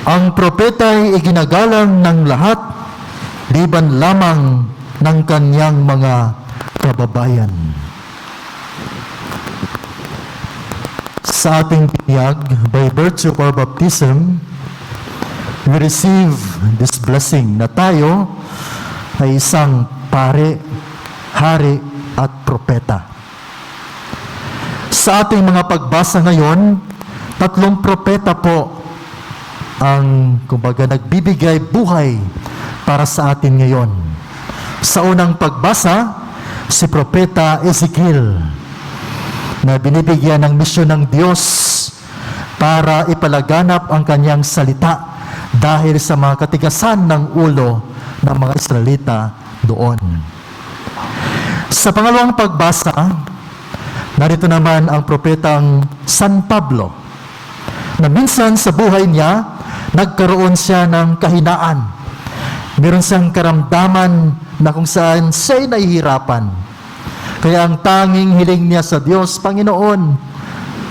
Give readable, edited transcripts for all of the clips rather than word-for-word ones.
Ang propeta ay iginagalang ng lahat, liban lamang ng kanyang mga kababayan. Sa ating binyag, by virtue of our baptism, we receive this blessing na tayo ay isang pare, hari at propeta. Sa ating mga pagbasa ngayon, 3 propeta po ang, kumbaga, nagbibigay buhay para sa atin ngayon. Sa unang pagbasa, si Propeta Ezekiel, na binibigyan ng misyon ng Diyos para ipalaganap ang kanyang salita dahil sa mga katigasan ng ulo ng mga Israelita doon. Sa pangalawang pagbasa, narito naman ang propetang San Pablo, na minsan sa buhay niya, nagkaroon siya ng kahinaan. Meron siyang karamdaman na kung saan siya'y nahihirapan. Kaya ang tanging hiling niya sa Diyos, Panginoon,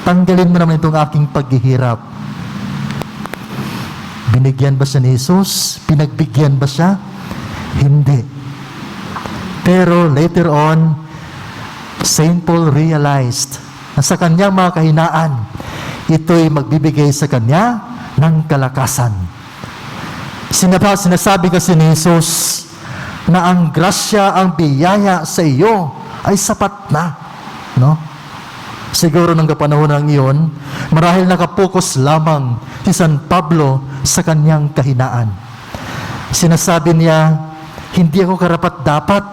tanggalin mo naman itong aking paghihirap. Binigyan ba siya ni Jesus? Pinagbigyan ba siya? Hindi. Pero later on, St. Paul realized na sa kanyang mga kahinaan, ito'y magbibigay sa kanya ng kalakasan. Sinasabi kasi ni Jesus na ang grasya, ang biyaya sa iyo ay sapat na. No? Siguro ng kapanahonan iyon, marahil nakapokus lamang si San Pablo sa kanyang kahinaan. Sinasabi niya, hindi ako karapat-dapat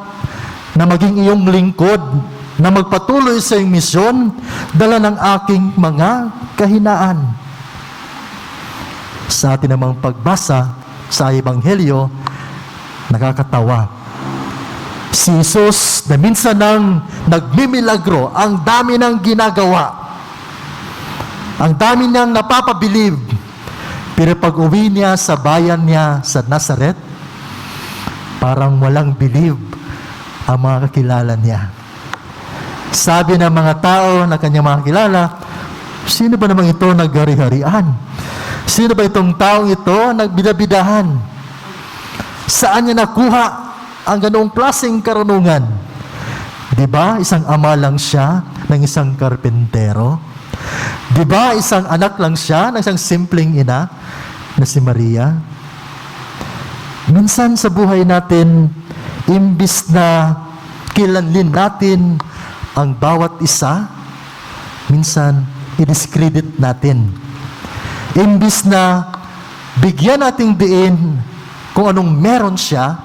na maging iyong lingkod, na magpatuloy sa iyong misyon, dala ng aking mga kahinaan. Sa atin namang pagbasa sa Ebanghelyo, nakakatawa. Si Jesus na minsan nang nagmimilagro, ang dami ng ginagawa, ang dami niyang napapabilib, pero pag uwi niya sa bayan niya sa Nazareth, parang walang bilib ang mga kakilala niya. Sabi ng mga tao na kanyang mga kilala, sino ba namang ito naghari-harian? Sino ba itong taong ito nagbidabidahan? Saan niya nakuha ang ganoong klaseng karunungan? Diba, isang ama lang siya ng isang karpentero? Diba, isang anak lang siya ng isang simpleng ina na si Maria? Minsan sa buhay natin, imbis na kilanlin natin ang bawat isa, minsan i-discredit natin. Imbis na bigyan nating diin kung anong meron siya,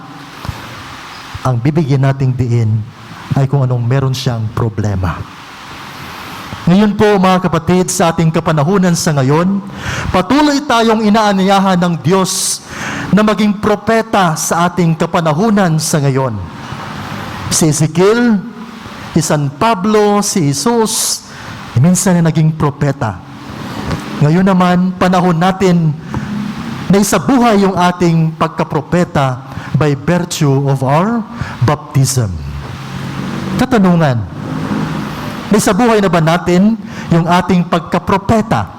ang bibigyan nating diin ay kung anong meron siyang problema. Ngayon po mga kapatid, sa ating kapanahunan sa ngayon, patuloy tayong inaanyayahan ng Diyos na maging propeta sa ating kapanahunan sa ngayon. Si Ezekiel, si San Pablo, si Jesus, minsan na naging propeta. Ngayon naman, panahon natin na isabuhay yung ating pagkapropeta by virtue of our baptism. Katanungan, naisabuhay na ba natin yung ating pagkapropeta?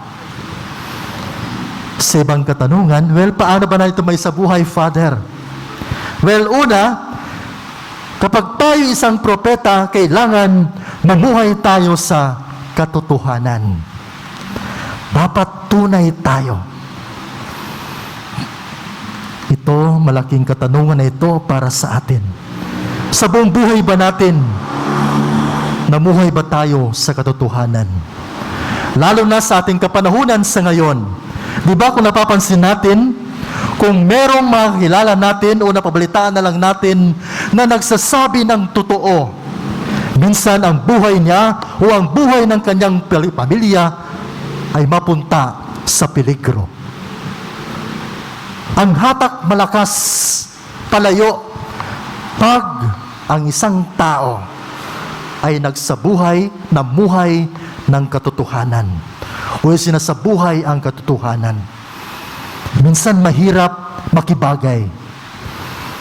Sa ibang katanungan, well, paano ba na ito may sabuhay, Father? Well, una, kapag tayo isang propeta, kailangan mamuhay tayo sa katotohanan. Dapat tunay tayo. Ito, malaking katanungan na ito para sa atin. Sa buong buhay ba natin, namuhay ba tayo sa katotohanan? Lalo na sa ating kapanahunan sa ngayon. Di ba kung napapansin natin, kung merong makakilala natin o napabalitaan na lang natin na nagsasabi ng totoo, minsan ang buhay niya o ang buhay ng kanyang pamilya ay mapunta sa peligro. Ang hatak malakas palayo pag ang isang tao ay nagsabuhay na muhay ng katotohanan o sinasabuhay ang katotohanan. Minsan mahirap makibagay.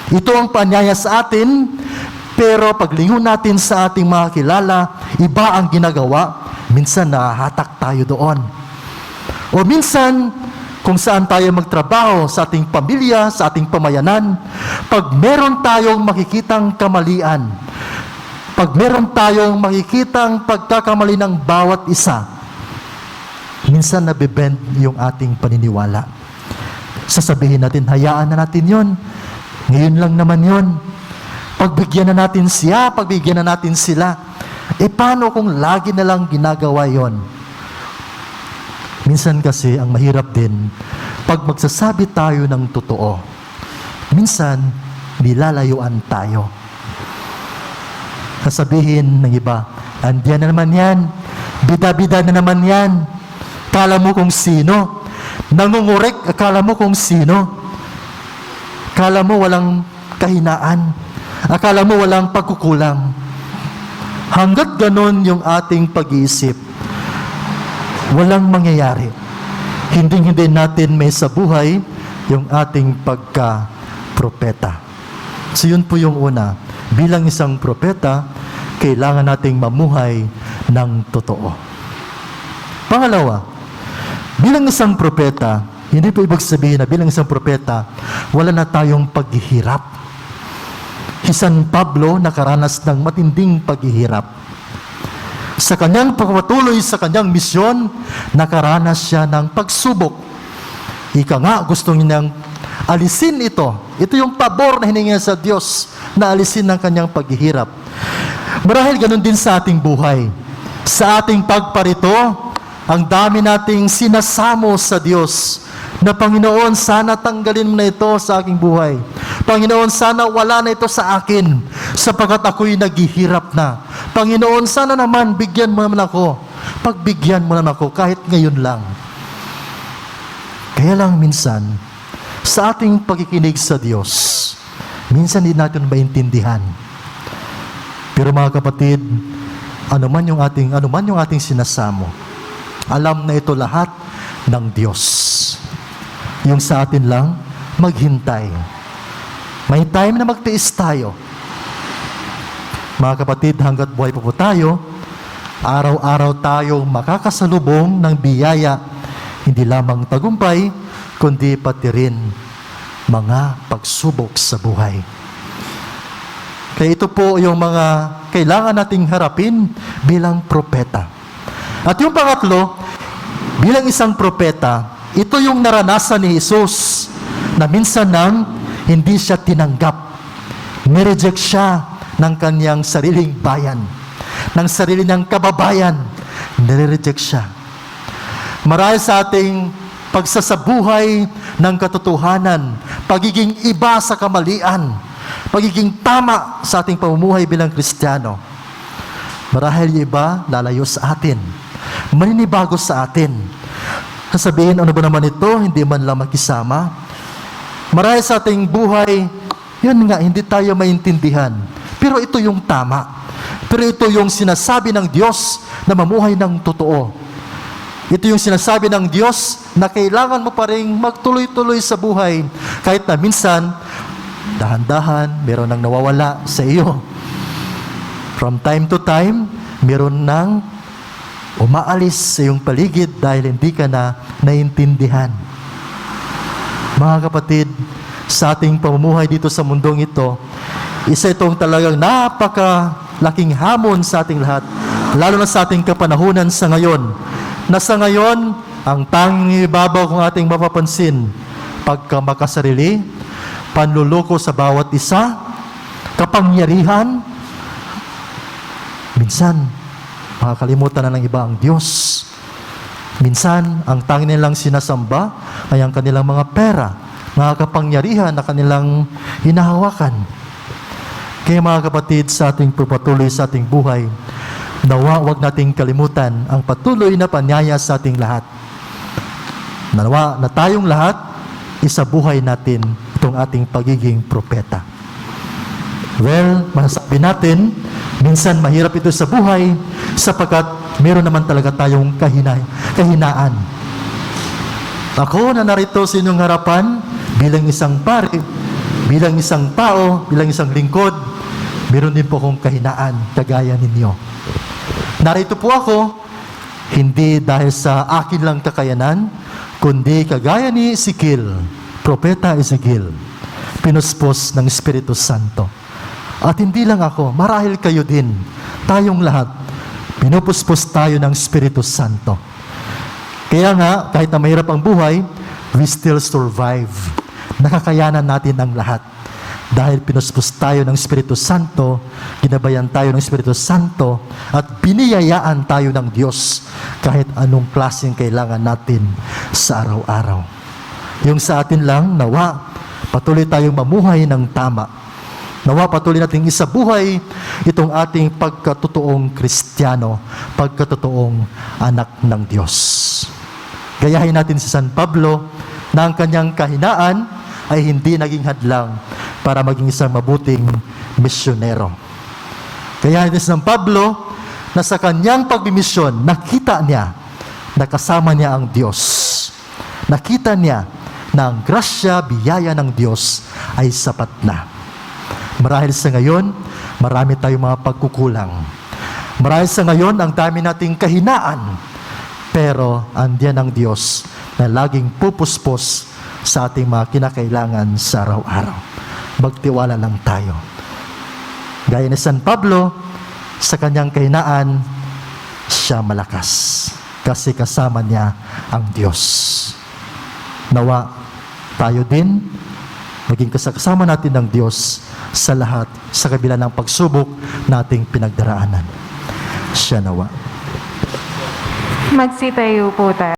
Ito ang paanyaya sa atin, pero paglingon natin sa ating mga kilala, iba ang ginagawa, minsan nahahatak tayo doon. O minsan, kung saan tayo magtrabaho, sa ating pamilya, sa ating pamayanan, pag meron tayong makikitang kamalian, pag meron tayong makikitang pagkakamali ng bawat isa, minsan nabibend yung ating paniniwala. Sasabihin natin, hayaan na natin yon. Ngayon lang naman yon. Pagbigyan na natin siya, pagbigyan na natin sila. Paano kung lagi na lang ginagawa yon? Minsan kasi, ang mahirap din, pag magsasabi tayo ng totoo, minsan, nilalayuan tayo. Sasabihin ng iba, andiyan na naman yan, bida-bida na naman yan, akala mo kung sino, nangungurek, akala mo kung sino, akala mo walang kahinaan, akala mo walang pagkukulang. Hanggat ganon yung ating pag-iisip, walang mangyayari. Hindi natin may sa buhay yung ating pagka-propeta. So yun po yung una. Bilang isang propeta, kailangan nating mamuhay ng totoo. Pangalawa, bilang isang propeta, hindi po ibig sabihin na bilang isang propeta, wala na tayong paghihirap. Si San Pablo nakaranas ng matinding paghihirap. Sa kanyang pagpatuloy sa kanyang misyon, nakaranas siya ng pagsubok. Ika nga, gusto niyang alisin ito. Ito yung pabor na hiningi sa Diyos na alisin ng kanyang paghihirap. Marahil ganun din sa ating buhay. Sa ating pagparito, ang dami nating sinasamo sa Diyos na Panginoon, sana tanggalin mo na ito sa aking buhay. Panginoon, sana wala na ito sa akin sapagkat ako'y naghihirap na. Panginoon, sana naman bigyan mo naman ako. Pagbigyan mo naman ako kahit ngayon lang. Kaya lang minsan, sa ating pagkikinig sa Diyos, minsan hindi natin maintindihan. Pero mga kapatid, anuman yung ating sinasamo, alam na ito lahat ng Diyos. Yung sa atin lang, maghintay. May time na magtiis tayo. Mga kapatid, hanggat buhay pa po tayo, araw-araw tayong makakasalubong ng biyaya, hindi lamang tagumpay, kundi pati rin mga pagsubok sa buhay. Kaya ito po yung mga kailangan nating harapin bilang propeta. At yung pangatlo, bilang isang propeta, ito yung naranasan ni Jesus na minsan nang hindi siya tinanggap. Nireject siya ng kanyang sariling bayan, ng sarili niyang kababayan. Nireject siya. Marahil sa ating pagsasabuhay ng katotohanan, pagiging iba sa kamalian, pagiging tama sa ating pamumuhay bilang Kristiyano, marahil yung iba lalayo sa atin, maninibago sa atin. Sasabihin, ano ba naman ito? Hindi man lang makisama. Marahil sa ating buhay, yun nga, hindi tayo maintindihan. Pero ito yung tama. Pero ito yung sinasabi ng Diyos na mamuhay ng totoo. Ito yung sinasabi ng Diyos na kailangan mo pa rin magtuloy-tuloy sa buhay. Kahit na minsan, dahan-dahan, meron nang nawawala sa iyo. From time to time, meron nang umaalis sa iyong paligid dahil hindi ka na naiintindihan. Mga kapatid, sa ating pamumuhay dito sa mundong ito, isa itong talagang napakalaking hamon sa ating lahat, lalo na sa ating kapanahunan sa ngayon. Na sa ngayon, ang tanging ibabaw kung ating mapapansin, pagkamakasarili, panluloko sa bawat isa, kapangyarihan, minsan, makakalimutan na ng iba ang Diyos. Minsan, ang tanging nilang sinasamba ay ang kanilang mga pera, mga kapangyarihan na kanilang hinahawakan. Kaya mga kapatid, sa ating pagpatuloy sa ating buhay, nawa wag nating kalimutan ang patuloy na panyaya sa ating lahat. Nawa na tayong lahat, isabuhay natin itong ating pagiging propeta. Well, masasabi natin, minsan mahirap ito sa buhay sapagkat meron naman talaga tayong kahinaan. Ako na narito sa inyong harapan bilang isang pari, bilang isang tao, bilang isang lingkod, meron din po akong kahinaan kagaya ninyo. Narito po ako, hindi dahil sa akin lang kakayanan, kundi kagaya ni Ezekiel, Propeta Ezekiel, pinuspos ng Espiritu Santo. At hindi lang ako, marahil kayo din, tayong lahat, pinupuspos tayo ng Espiritu Santo. Kaya nga, kahit na mahirap ang buhay, we still survive. Nakakayanan natin ang lahat. Dahil pinuspos tayo ng Espiritu Santo, ginabayan tayo ng Espiritu Santo, at biniyayaan tayo ng Diyos kahit anong klaseng kailangan natin sa araw-araw. Yung sa atin lang, nawa, patuloy tayong mamuhay ng tama. Nawa, patuloy nating isabuhay itong ating pagkatotoong Kristiyano, pagkatotoong anak ng Diyos. Gayahin natin si San Pablo na ang kanyang kahinaan ay hindi naging hadlang para maging isang mabuting misyonero. Kaya ni San Pablo na sa kanyang pagbimisyon, nakita niya na kasama niya ang Diyos. Nakita niya na ang grasya, biyaya ng Diyos ay sapat na. Marahil sa ngayon, marami tayong mga pagkukulang. Marahil sa ngayon, ang dami nating kahinaan. Pero andiyan ang Diyos na laging pupuspos sa ating mga kinakailangan sa araw-araw. Magtiwala lang tayo. Gaya ni San Pablo, sa kanyang kahinaan, siya malakas. Kasi kasama niya ang Diyos. Nawa, tayo din, maging kasama natin ng Diyos sa lahat, sa kabila ng pagsubok nating pinagdaraanan. Siya nawa. Magsitayo po tayo.